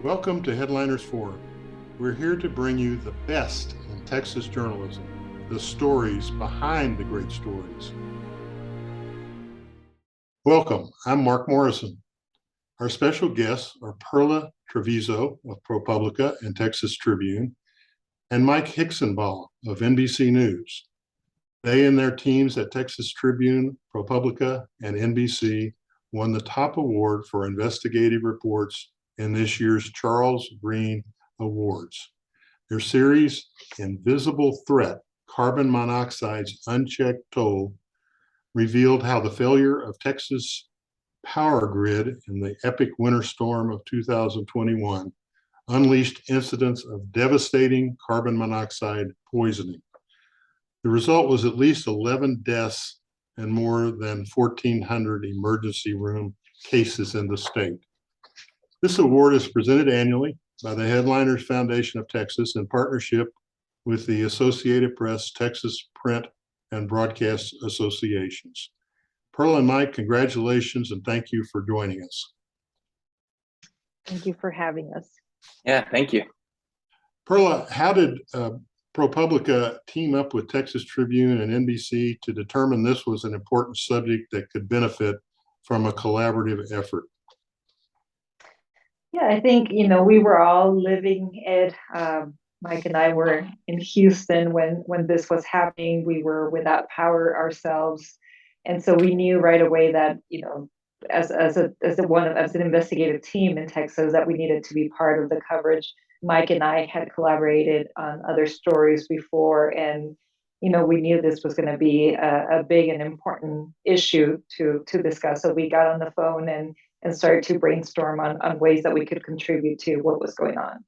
Welcome to Headliners Forum. We're here to bring you the best in Texas journalism, the stories behind the great stories. Welcome, I'm Mark Morrison. Our special guests are Perla Trevizo of ProPublica and Texas Tribune, and Mike Hixenbaugh of NBC News. They and their teams at Texas Tribune, ProPublica, and NBC won the top award for investigative reports in this year's Charles Green Awards. Their series, Invisible Threat, Carbon Monoxide's Unchecked Toll, revealed how the failure of Texas power grid in the epic winter storm of 2021 unleashed incidents of devastating carbon monoxide poisoning. The result was at least 11 deaths and more than 1,400 emergency room cases in the state. This award is presented annually by the Headliners Foundation of Texas in partnership with the Associated Press, Texas Print and Broadcast Associations. Pearl and Mike, congratulations and thank you for joining us. Thank you for having us. Yeah, thank you. Perla, how did ProPublica team up with Texas Tribune and NBC to determine this was an important subject that could benefit from a collaborative effort? Yeah, I think, we were all living it. Mike and I were in Houston when this was happening. We were without power ourselves. And so we knew right away that, as an investigative team in Texas, that we needed to be part of the coverage. Mike and I had collaborated on other stories before, and we knew this was going to be a big and important issue to discuss. So we got on the phone and started to brainstorm on ways that we could contribute to what was going on.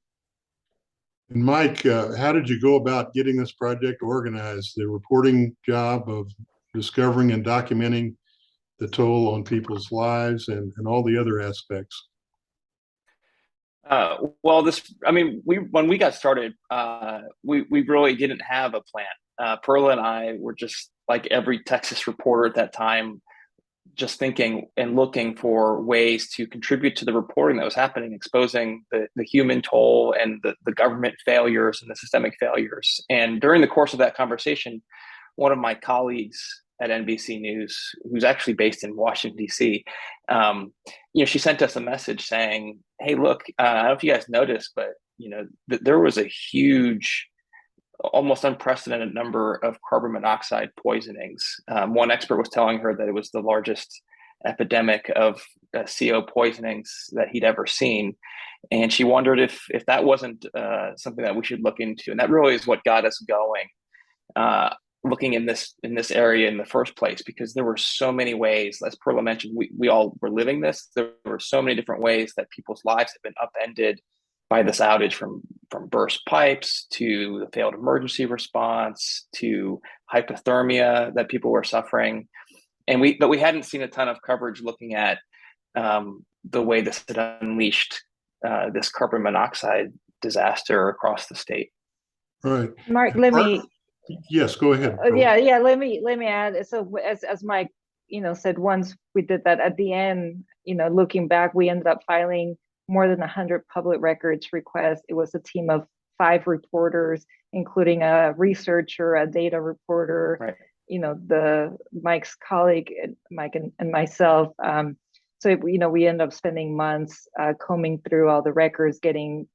And Mike, how did you go about getting this project organized? The reporting job of discovering and documenting the toll on people's lives and all the other aspects. When we got started, we really didn't have a plan. Perla and I were just like every Texas reporter at that time, just thinking and looking for ways to contribute to the reporting that was happening, exposing the human toll and the government failures and the systemic failures. And during the course of that conversation, one of my colleagues at NBC News, who's actually based in Washington, D.C., she sent us a message saying, hey, look, I don't know if you guys noticed, but there was a huge, almost unprecedented number of carbon monoxide poisonings. One expert was telling her that it was the largest epidemic of CO poisonings that he'd ever seen. And she wondered if that wasn't something that we should look into. And that really is what got us going, looking in this area in the first place, because there were so many ways, as Perla mentioned, we all were living this. There were so many different ways that people's lives have been upended by this outage, from burst pipes to the failed emergency response to hypothermia that people were suffering. But we hadn't seen a ton of coverage looking at the way this had unleashed this carbon monoxide disaster across the state. Right. Mark, Yes, go ahead. Yeah. Let me add. So as Mike, said, once we did that, at the end, looking back, we ended up filing more than 100 public records requests. It was a team of 5 reporters, including a researcher, a data reporter, right. Mike's colleague, Mike and myself. So we ended up spending months combing through all the records, getting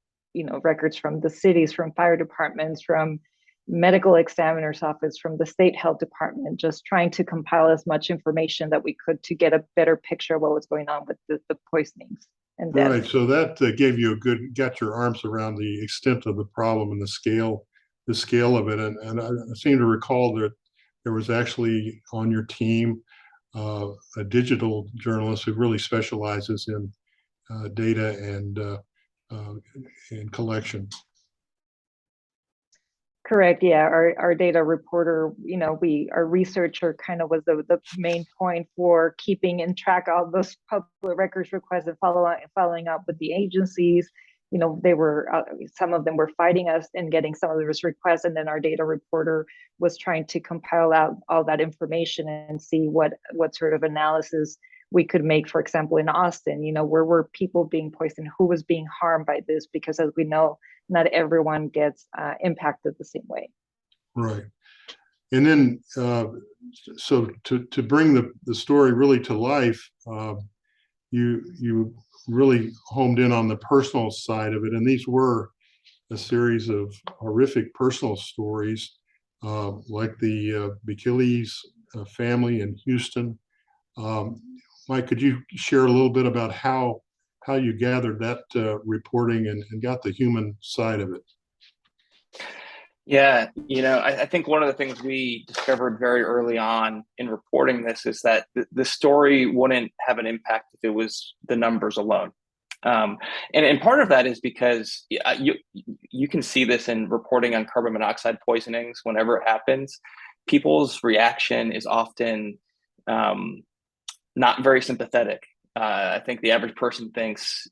records from the cities, from fire departments, from medical examiner's office, from the state health department, just trying to compile as much information that we could to get a better picture of what was going on with the poisonings. And right, so that gave you got your arms around the extent of the problem and the scale of it. And I seem to recall that there was actually on your team a digital journalist who really specializes in data and collection. Correct. Yeah, our data reporter, our researcher kind of was the main point for keeping in track all those public records requests and following up with the agencies. They were some of them were fighting us and getting some of those requests, and then our data reporter was trying to compile out all that information and see what sort of analysis we could make, for example, in Austin, where were people being poisoned, who was being harmed by this, because as we know, not everyone gets impacted the same way. Right. And then, so to bring the story really to life, you really homed in on the personal side of it. And these were a series of horrific personal stories, like the Bikili's family in Houston. Mike, could you share a little bit about how you gathered that reporting and got the human side of it? Yeah, I think one of the things we discovered very early on in reporting this is that the story wouldn't have an impact if it was the numbers alone. And part of that is because you can see this in reporting on carbon monoxide poisonings. Whenever it happens, people's reaction is often not very sympathetic. I think the average person thinks,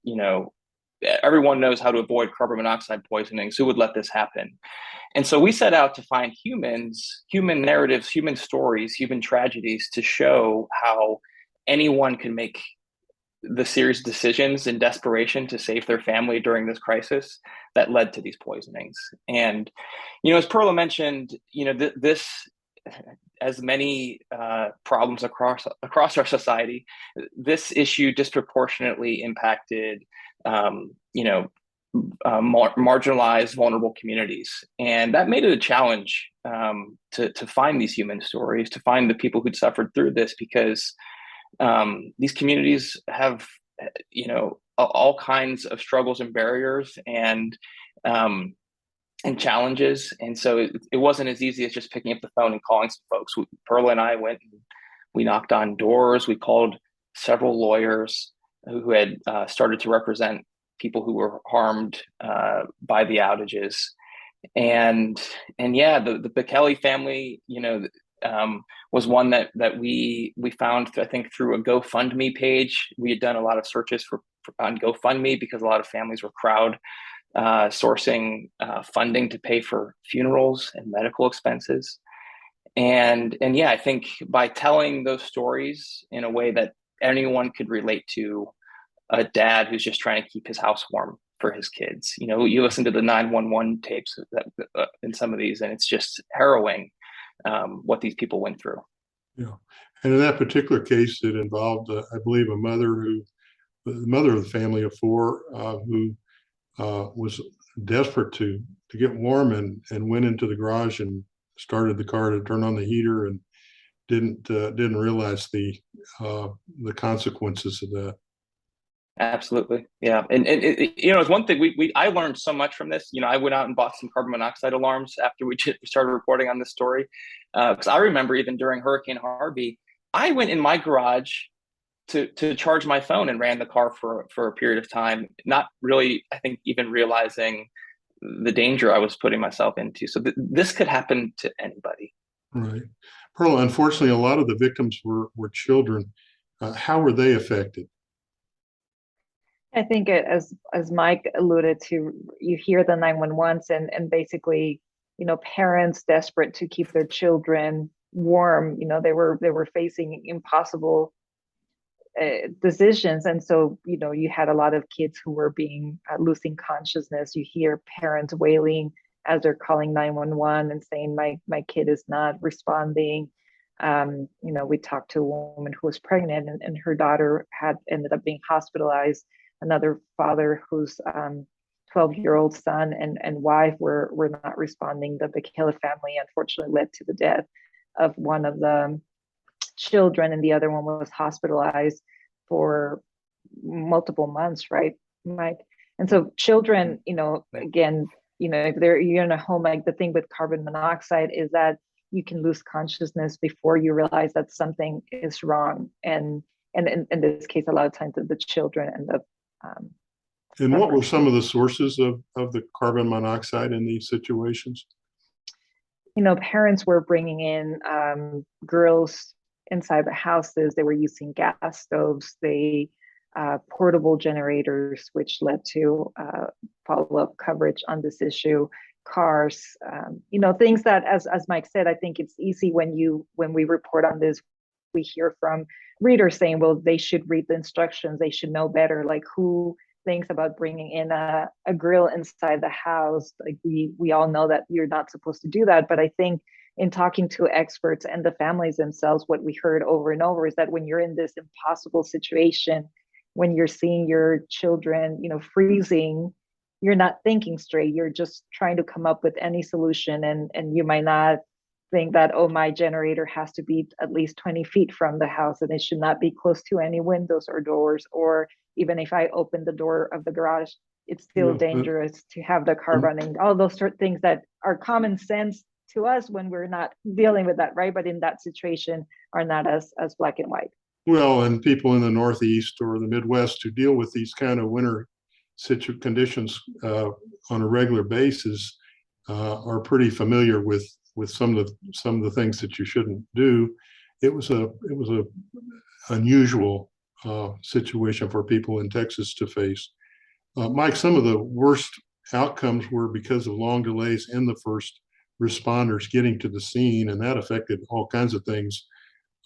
everyone knows how to avoid carbon monoxide poisonings. Who would let this happen? And so we set out to find humans, human narratives, human stories, human tragedies to show how anyone can make the series of decisions in desperation to save their family during this crisis that led to these poisonings. And, as Perla mentioned, this, as many problems across our society, this issue disproportionately impacted, marginalized, vulnerable communities. And that made it a challenge to find these human stories, to find the people who'd suffered through this, because these communities have, all kinds of struggles and barriers and challenges. And so it wasn't as easy as just picking up the phone and calling some folks. Perla and I went and we knocked on doors. We called several lawyers who had started to represent people who were harmed by the outages. And yeah, the Bekele family, was one that we found, I think, through a GoFundMe page. We had done a lot of searches on GoFundMe because a lot of families were crowd sourcing funding to pay for funerals and medical expenses. And yeah, I think by telling those stories in a way that anyone could relate to, a dad who's just trying to keep his house warm for his kids. You listen to the 911 tapes in some of these, and it's just harrowing what these people went through. Yeah. And in that particular case, it involved, I believe, the mother of the family of four, who was desperate to get warm and went into the garage and started the car to turn on the heater and didn't realize the consequences of that. Absolutely. Yeah. And it's one thing I learned so much from this. I went out and bought some carbon monoxide alarms after we started reporting on this story. Because I remember even during Hurricane Harvey, I went in my garage to charge my phone and ran the car for a period of time, not really, I think, even realizing the danger I was putting myself into. So this could happen to anybody. Right. Pearl, unfortunately, a lot of the victims were children. How were they affected? I think as Mike alluded to, you hear the 911s and basically, parents desperate to keep their children warm. They were facing impossible decisions, and so you had a lot of kids who were losing consciousness. You hear parents wailing as they're calling 911 and saying, "My kid is not responding." We talked to a woman who was pregnant and her daughter had ended up being hospitalized. Another father whose 12-year-old son and wife were not responding. The Bekele family unfortunately led to the death of one of the children, and the other one was hospitalized for multiple months, right, Mike? And so children, again, if you're in a home, like the thing with carbon monoxide is that you can lose consciousness before you realize that something is wrong. And in this case, a lot of times the children end up. And what were some of the sources of the carbon monoxide in these situations? Parents were bringing in girls inside the houses. They were using gas stoves, portable generators, which led to follow-up coverage on this issue. Cars, things that, as Mike said, I think it's easy when we report on this, we hear from readers saying, well, they should read the instructions, they should know better. Like, who thinks about bringing in a grill inside the house? Like, we all know that you're not supposed to do that. But I think in talking to experts and the families themselves, what we heard over and over is that when you're in this impossible situation, when you're seeing your children, freezing, you're not thinking straight. You're just trying to come up with any solution, and you might not think that, oh, my generator has to be at least 20 feet from the house, and it should not be close to any windows or doors, or even if I open the door of the garage, it's still dangerous to have the car running. All those sort of things that are common sense to us when we're not dealing with that, right? But in that situation are not as black and white. Well, and people in the Northeast or the Midwest who deal with these kind of winter conditions on a regular basis are pretty familiar with some of the things that you shouldn't do. It was a unusual situation for people in Texas to face. Mike, some of the worst outcomes were because of long delays in the first responders getting to the scene, and that affected all kinds of things,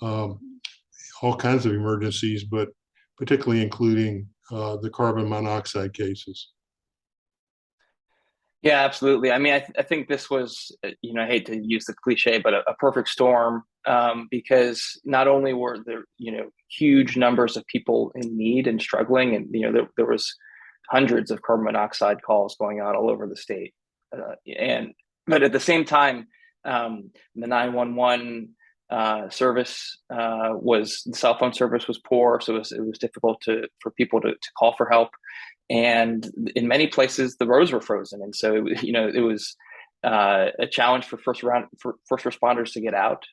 all kinds of emergencies, but particularly including the carbon monoxide cases. Yeah, absolutely. I mean, I think this was, I hate to use the cliche, but a perfect storm, because not only were there, huge numbers of people in need and struggling, and, there was hundreds of carbon monoxide calls going on all over the state. But at the same time, the 911 service the cell phone service was poor, so it was difficult for people to call for help, and in many places the roads were frozen, and so it was a challenge for first responders to get out.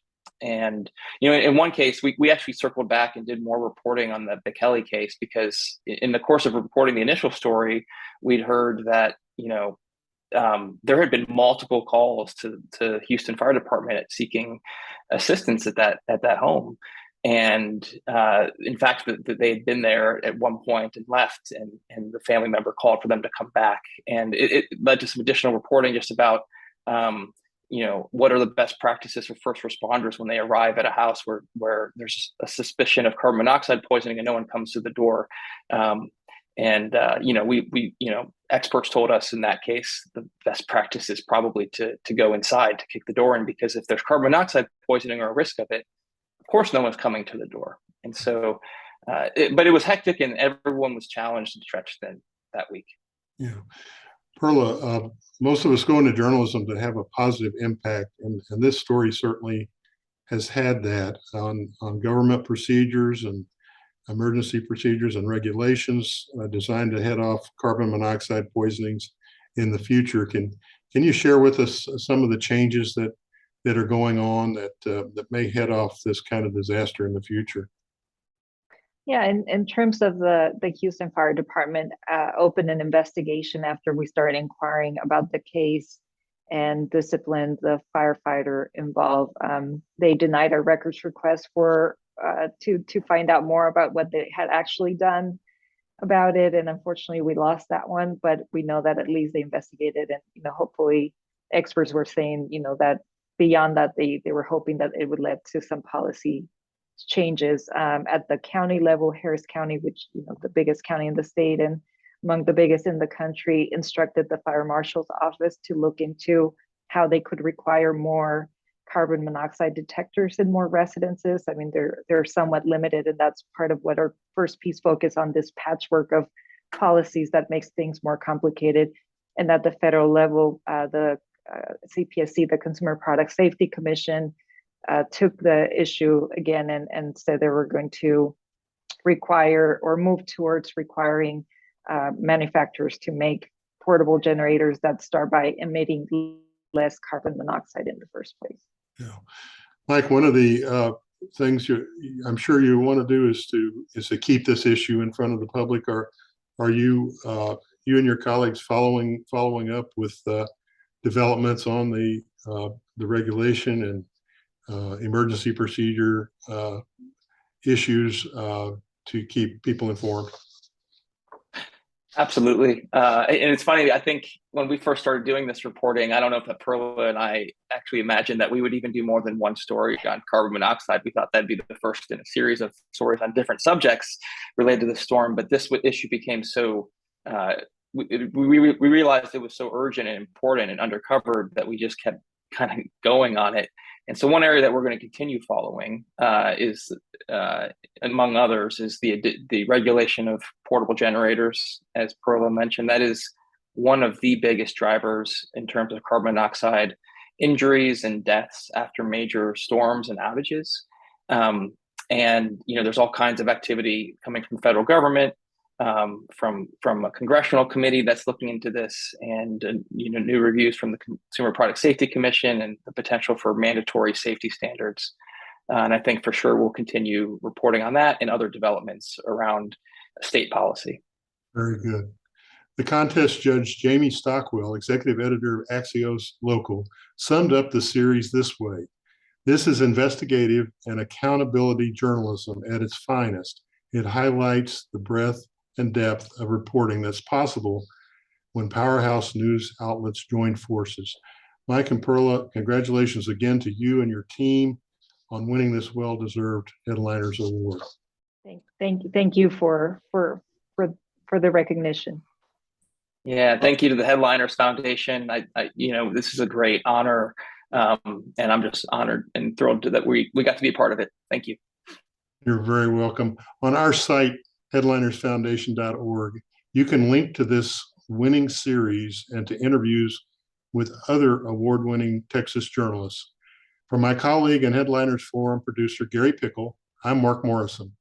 And in one case, we actually circled back and did more reporting on the Kelly case, because in the course of reporting the initial story, we'd heard that there had been multiple calls to Houston Fire Department seeking assistance at that home, and in fact, that they had been there at one point and left, and the family member called for them to come back, and it led to some additional reporting just about what are the best practices for first responders when they arrive at a house where there's a suspicion of carbon monoxide poisoning and no one comes to the door. Experts told us in that case the best practice is probably to go inside, to kick the door in, because if there's carbon monoxide poisoning or a risk of it, of course no one's coming to the door. And so, but it was hectic, and everyone was challenged and stretched thin that week. Yeah, Perla, most of us go into journalism to have a positive impact, and this story certainly has had that on government procedures and emergency procedures and regulations designed to head off carbon monoxide poisonings in the future. Can you share with us some of the changes that are going on that may head off this kind of disaster in the future? Yeah, in terms of the Houston Fire Department opened an investigation after we started inquiring about the case and disciplined the firefighter involved. They denied our records request to find out more about what they had actually done about it, and unfortunately we lost that one. But we know that at least they investigated, and hopefully experts were saying that beyond that they were hoping that it would lead to some policy changes at the county level. Harris County, which the biggest county in the state and among the biggest in the country, instructed the fire marshal's office to look into how they could require more carbon monoxide detectors in more residences. I mean, they're somewhat limited, and that's part of what our first piece focus on, this patchwork of policies that makes things more complicated. And at the federal level, the CPSC, the Consumer Product Safety Commission, took the issue again and said they were going to require or move towards requiring manufacturers to make portable generators that start by emitting less carbon monoxide in the first place. Yeah, Mike, one of the things I'm sure you want to do is to keep this issue in front of the public. Are you and your colleagues following up with developments on the regulation and emergency procedure issues to keep people informed? Absolutely. And it's funny, I think when we first started doing this reporting, I don't know if Perla and I actually imagine that we would even do more than one story on carbon monoxide. We thought that'd be the first in a series of stories on different subjects related to the storm. But this issue became so, we realized it was so urgent and important and undercovered that we just kept kind of going on it. And so one area that we're going to continue following is, among others, is the regulation of portable generators. As Perla mentioned, that is one of the biggest drivers in terms of carbon monoxide injuries and deaths after major storms and outages. And there's all kinds of activity coming from the federal government, from a congressional committee that's looking into this, and new reviews from the Consumer Product Safety Commission, and the potential for mandatory safety standards. And I think for sure we'll continue reporting on that and other developments around state policy. Very good. The contest judge, Jamie Stockwell, executive editor of Axios Local, summed up the series this way: "This is investigative and accountability journalism at its finest. It highlights the breadth and depth of reporting that's possible when powerhouse news outlets join forces." Mike and Perla, congratulations again to you and your team on winning this well-deserved Headliners Award. Thank you for the recognition. Yeah, thank you to the Headliners Foundation. This is a great honor, and I'm just honored and thrilled that we got to be a part of it. Thank you. You're very welcome. On our site, headlinersfoundation.org, you can link to this winning series and to interviews with other award-winning Texas journalists. For my colleague and Headliners Forum producer, Gary Pickle, I'm Mark Morrison.